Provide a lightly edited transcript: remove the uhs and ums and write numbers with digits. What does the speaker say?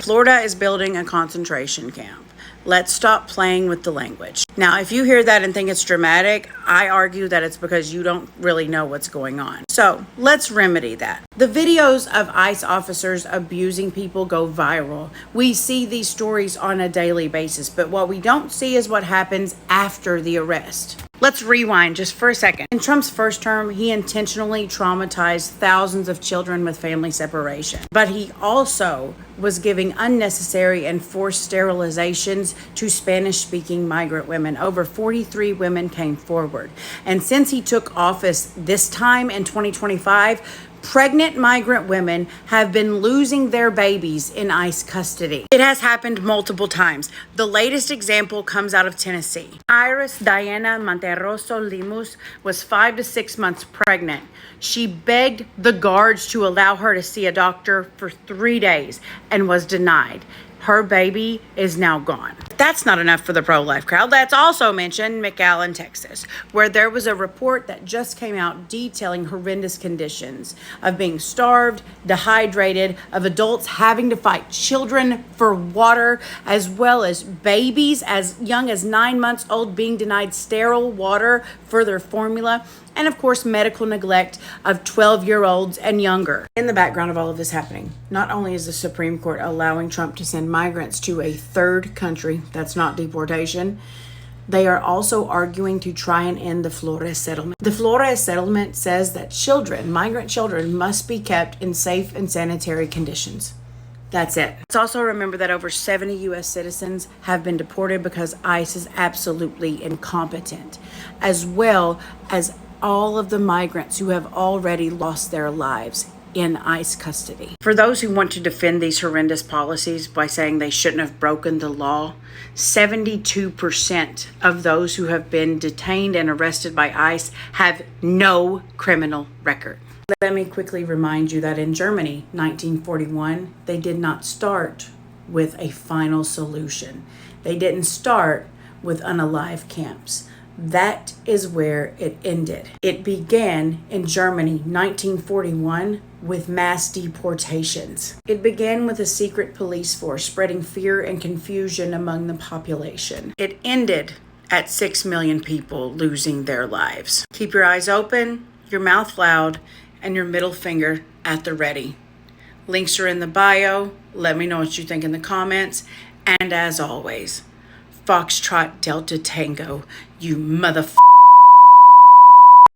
Florida is building a concentration camp. Let's stop playing with the language. Now, if you hear that and think it's dramatic, I argue that it's because you don't really know what's going on. So let's remedy that. The videos of ICE officers abusing people go viral. We see these stories on a daily basis, but what we don't see is what happens after the arrest. Let's rewind just for a second. In Trump's first term, he intentionally traumatized thousands of children with family separation. But he also was giving unnecessary and forced sterilizations to Spanish-speaking migrant women. Over 43 women came forward. And since he took office this time in 2025, pregnant migrant women have been losing their babies in ICE custody. It has happened multiple times. The latest example comes out of Tennessee. Iris Diana Monterroso Limus was 5 to 6 months pregnant. She begged the guards to allow her to see a doctor for 3 days and was denied. Her baby is now gone. That's not enough for the pro-life crowd. Let's also mention McAllen, Texas, where there was a report that just came out detailing horrendous conditions of being starved, dehydrated, of adults having to fight children for water, as well as babies as young as 9 months old being denied sterile water for their formula, and of course medical neglect of 12-year-olds and younger. In the background of all of this happening, not only is the Supreme Court allowing Trump to send migrants to a third country, that's not deportation, they are also arguing to try and end the Flores settlement. The Flores settlement says that children, migrant children, must be kept in safe and sanitary conditions. That's it. Let's also remember that over 70 U.S. citizens have been deported because ICE is absolutely incompetent, as well as all of the migrants who have already lost their lives in ICE custody. For those who want to defend these horrendous policies by saying they shouldn't have broken the law, 72% of those who have been detained and arrested by ICE have no criminal record. Let me quickly remind you that in Germany, 1941, they did not start with a final solution. They didn't start with unalive camps. That is where it ended. It began in Germany, 1941, with mass deportations. It began with a secret police force spreading fear and confusion among the population. It ended at 6 million people losing their lives. Keep your eyes open, your mouth loud, and your middle finger at the ready. Links are in the bio. Let me know what you think in the comments. And as always, Foxtrot Delta Tango, you motherfucker.